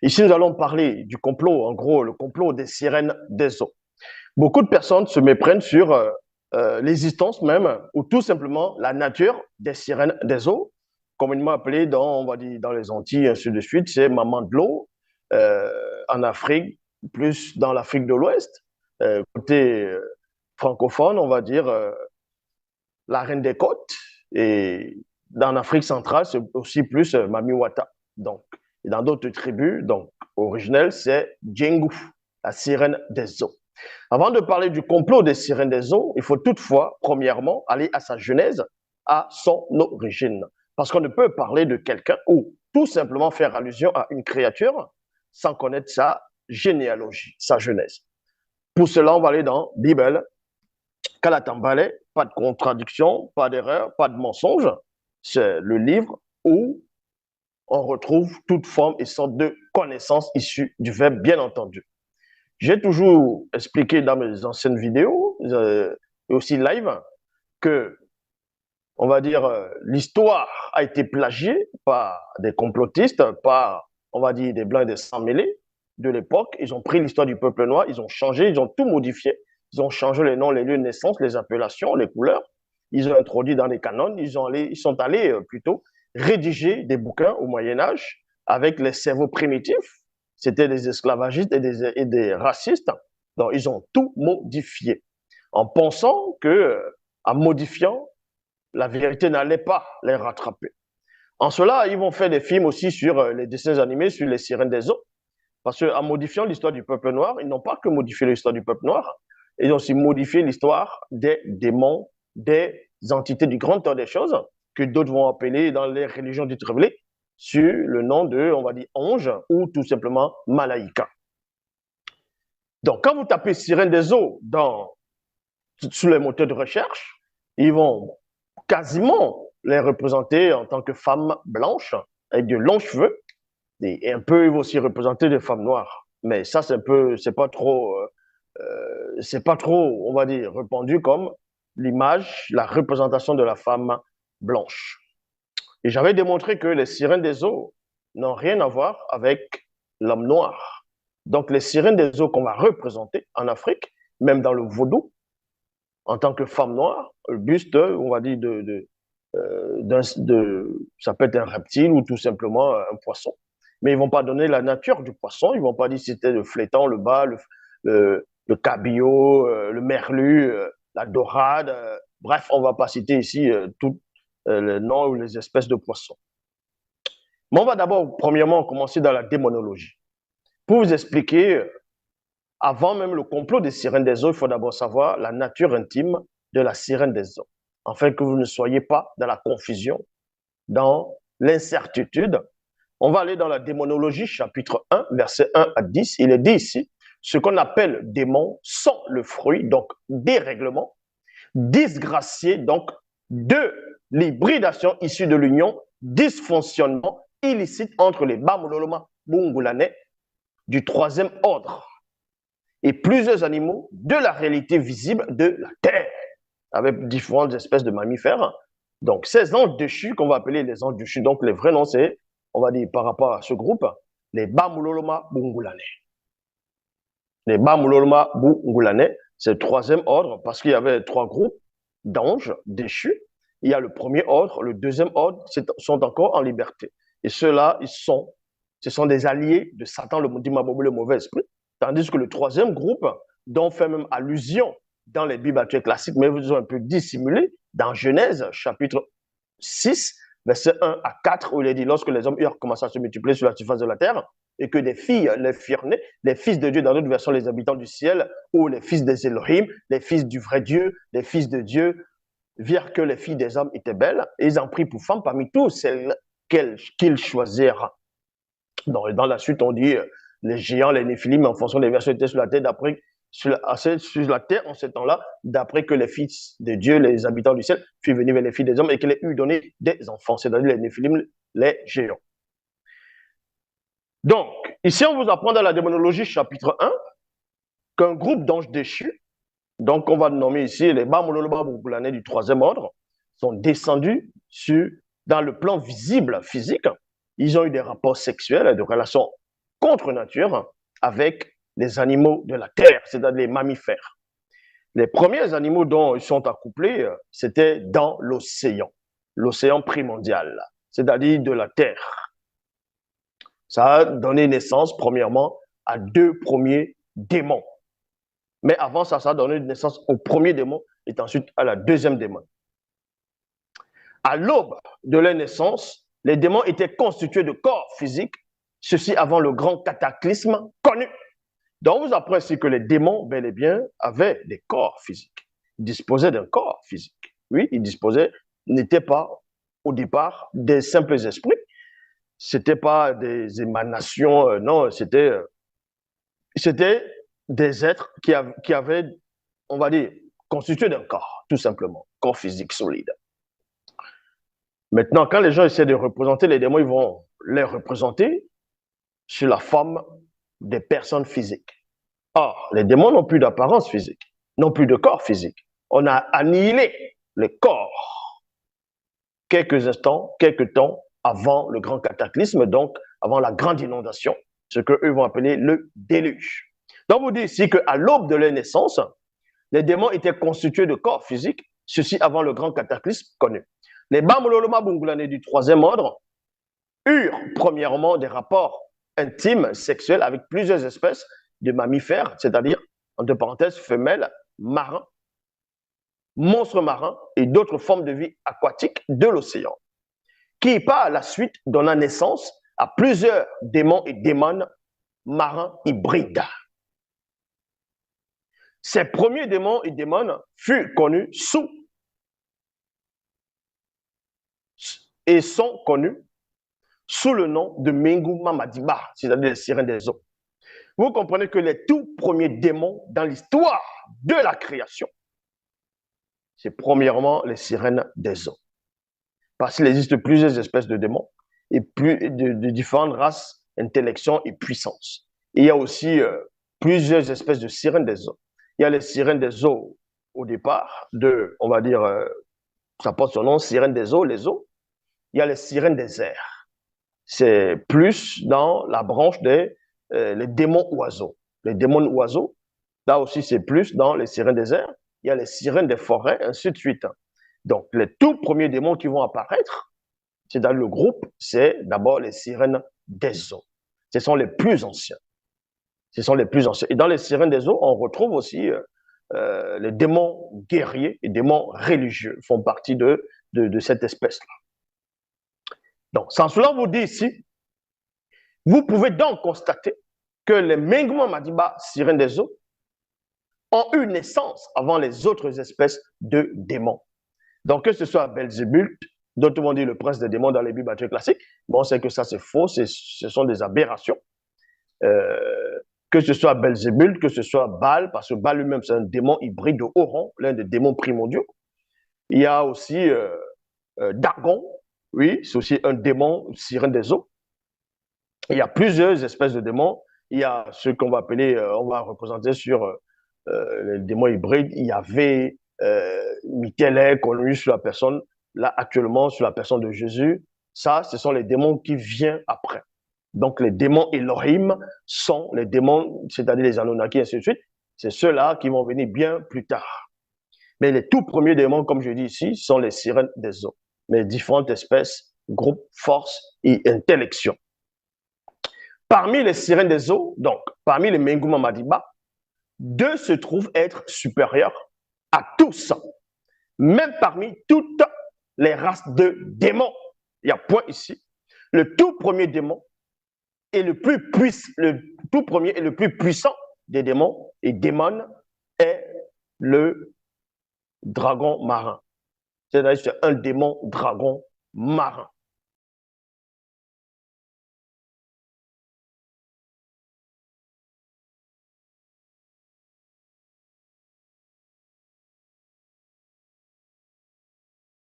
Ici, nous allons parler du complot, en gros, le complot des sirènes des eaux. Beaucoup de personnes se méprennent sur l'existence même, ou tout simplement la nature des sirènes des eaux, communément appelées dans, on va dire, dans les Antilles, ainsi de suite, c'est maman de l'eau, en Afrique, plus dans l'Afrique de l'Ouest, côté francophone, on va dire la reine des côtes, et dans l'Afrique centrale, c'est aussi plus Mami Wata. Donc, et dans d'autres tribus, donc, originelles, c'est Djengu, la sirène des eaux. Avant de parler du complot des sirènes des eaux, il faut toutefois, premièrement, aller à sa genèse, à son origine. Parce qu'on ne peut parler de quelqu'un ou tout simplement faire allusion à une créature sans connaître sa généalogie, sa genèse. Pour cela, on va aller dans Bible, Kalatambale, pas de contradiction, pas d'erreur, pas de mensonge. C'est le livre où on retrouve toute forme et sorte de connaissances issues du verbe, bien entendu. J'ai toujours expliqué dans mes anciennes vidéos et aussi live que, on va dire, l'histoire a été plagiée par des complotistes, par, on va dire, des blancs et des sans-mêlés de l'époque. Ils ont pris l'histoire du peuple noir, ils ont changé, ils ont tout modifié. Ils ont changé les noms, les lieux de naissance, les appellations, les couleurs. Ils ont introduit dans les canons, ils sont allés plutôt rédiger des bouquins au Moyen-Âge avec les cerveaux primitifs. C'était des esclavagistes et des racistes. Donc, ils ont tout modifié en pensant que, en modifiant, la vérité n'allait pas les rattraper. En cela, ils vont faire des films aussi sur les dessins animés, sur les sirènes des eaux. Parce qu'en modifiant l'histoire du peuple noir, ils n'ont pas que modifié l'histoire du peuple noir, ils ont aussi modifié l'histoire des démons, des entités du grand temps des choses, que d'autres vont appeler dans les religions dites révélées, sur le nom de, on va dire, ange ou tout simplement malaïka. Donc, quand vous tapez sirène des eaux sur les moteurs de recherche, ils vont quasiment les représenter en tant que femmes blanches, avec de longs cheveux, et un peu, ils vont aussi représenter des femmes noires. Mais ça, c'est pas trop, on va dire, répandu comme l'image, la représentation de la femme blanche. Et j'avais démontré que les sirènes des eaux n'ont rien à voir avec l'homme noir. Donc, les sirènes des eaux qu'on va représenter en Afrique, même dans le vaudou, en tant que femme noire, le buste, on va dire, ça peut être un reptile ou tout simplement un poisson. Mais ils ne vont pas donner la nature du poisson. Ils ne vont pas dire si c'était le flétan, le bas, le cabillaud, le merlu, la dorade. Bref, on ne va pas citer ici tous les noms ou les espèces de poissons. Mais on va d'abord, premièrement, commencer dans la démonologie. Pour vous expliquer, avant même le complot des sirènes des eaux, il faut d'abord savoir la nature intime de la sirène des eaux, afin que vous ne soyez pas dans la confusion, dans l'incertitude. On va aller dans la démonologie, chapitre 1, verset 1 à 10. Il est dit ici, ce qu'on appelle démons sont le fruit, donc dérèglement, disgracié, donc de l'hybridation issue de l'union, dysfonctionnement illicite entre les Bamololoma Bungulanais du troisième ordre et plusieurs animaux de la réalité visible de la Terre, avec différentes espèces de mammifères. Donc, ces anges déchus, qu'on va appeler les anges déchus, donc les vrais noms, c'est, on va dire par rapport à ce groupe, les Bamuloloma Bungulanais. Les Bamuloloma Bungulanais, c'est le troisième ordre, parce qu'il y avait trois groupes d'anges déchus. Il y a le premier ordre, le deuxième ordre sont encore en liberté. Et ceux-là, ce sont des alliés de Satan, le mauvais esprit. Tandis que le troisième groupe, dont on fait même allusion dans les Bibles actuelles classiques, mais ils ont un peu dissimulé, dans Genèse, chapitre 6, verset 1 à 4, où il est dit, lorsque les hommes eurent commencé à se multiplier sur la surface de la terre, et que des filles les firent nées, les fils de Dieu, dans d'autres versions, les habitants du ciel, ou les fils des Elohim, les fils du vrai Dieu, les fils de Dieu, virent que les filles des hommes étaient belles, et ils en prirent pour femmes parmi tous celles qu'ils choisirent. Dans la suite, on dit les géants, les néphilim, en fonction des versions étaient sur la terre, sur la terre en ce temps-là, d'après que les fils de Dieu, les habitants du ciel, furent venus vers les filles des hommes et qu'ils aient eu donné des enfants, c'est-à-dire les néphilim, les géants. Donc, ici, on vous apprend dans la démonologie, chapitre 1, qu'un groupe d'anges déchus, donc on va nommer ici les Bamololoba Bungulanais du troisième ordre, sont descendus dans le plan visible, physique. Ils ont eu des rapports sexuels, des relations contre nature avec les animaux de la terre, c'est-à-dire les mammifères. Les premiers animaux dont ils sont accouplés, c'était dans l'océan primordial, c'est-à-dire de la terre. Ça a donné naissance, premièrement, à 2 premiers démons. Mais avant ça, ça a donné naissance au premier démon et ensuite à la deuxième démon. À l'aube de leur naissance, les démons étaient constitués de corps physiques, ceci avant le grand cataclysme connu. Donc, on vous apprend ici que les démons, bel et bien, avaient des corps physiques. Ils disposaient d'un corps physique. Oui, ils n'étaient pas, au départ, des simples esprits. Ce n'étaient pas des émanations, non, c'était des êtres qui avaient, on va dire, constitué d'un corps, tout simplement, corps physique solide. Maintenant, quand les gens essaient de représenter les démons, ils vont les représenter sous la forme des personnes physiques. Or, les démons n'ont plus d'apparence physique, n'ont plus de corps physique. On a annihilé les corps quelques instants, quelques temps avant le grand cataclysme, donc avant la grande inondation, ce qu'eux vont appeler le déluge. Donc, vous dit ici qu'à l'aube de leur naissance, les démons étaient constitués de corps physiques, ceci avant le grand cataclysme connu. Les Bamololoma Bungulane du troisième ordre eurent premièrement des rapports intimes, sexuels avec plusieurs espèces de mammifères, c'est-à-dire, entre parenthèses, femelles, marins, monstres marins et d'autres formes de vie aquatiques de l'océan, qui par la suite donna naissance à plusieurs démons et démones marins hybrides. Ces premiers démons et démones furent connus et sont connus sous le nom de Menguma Madiba, c'est-à-dire les sirènes des eaux. Vous comprenez que les tout premiers démons dans l'histoire de la création, c'est premièrement les sirènes des eaux. Parce qu'il existe plusieurs espèces de démons et de différentes races, intellections et puissances. Et il y a aussi plusieurs espèces de sirènes des eaux. Il y a les sirènes des eaux au départ, on va dire, ça porte son nom, sirènes des eaux, les eaux. Il y a les sirènes des airs. C'est plus dans la branche des les démons oiseaux. Les démons oiseaux, là aussi, c'est plus dans les sirènes des airs. Il y a les sirènes des forêts, ainsi de suite. Donc, les tout premiers démons qui vont apparaître, c'est dans le groupe, c'est d'abord les sirènes des eaux. Ce sont les plus anciens. Ce sont les plus anciens. Et dans les sirènes des eaux, on retrouve aussi les démons guerriers et démons religieux font partie de cette espèce-là. Donc, sans cela vous dit ici, vous pouvez donc constater que les Menguma Madiba, sirènes des eaux, ont eu naissance avant les autres espèces de démons. Donc, que ce soit Belzébuth, d'autres vont dire le prince des démons dans les Bibles classiques, bon, on sait que ça c'est faux, ce sont des aberrations. Que ce soit Belzébuth, que ce soit Baal, parce que Baal lui-même c'est un démon hybride de haut rang, l'un des démons primordiaux. Il y a aussi Dagon, oui, c'est aussi un démon sirène des eaux. Il y a plusieurs espèces de démons. Il y a ceux qu'on va appeler, on va représenter sur les démons hybrides. Il y avait Michel connu sur la personne, là actuellement sur la personne de Jésus. Ça, ce sont les démons qui viennent après. Donc les démons Elohim sont les démons, c'est-à-dire les Anunnaki, et ainsi de suite. C'est ceux-là qui vont venir bien plus tard. Mais les tout premiers démons, comme je dis ici, sont les sirènes des eaux. Mais différentes espèces, groupes, forces et intellections. Parmi les sirènes des eaux, donc parmi les Menguma Madiba, 2 se trouvent être supérieurs à tous, même parmi toutes les races de démons. Il y a point ici. Le tout premier démon est le tout premier et le plus puissant des démons et démons est le dragon marin. C'est-à-dire c'est un démon dragon marin.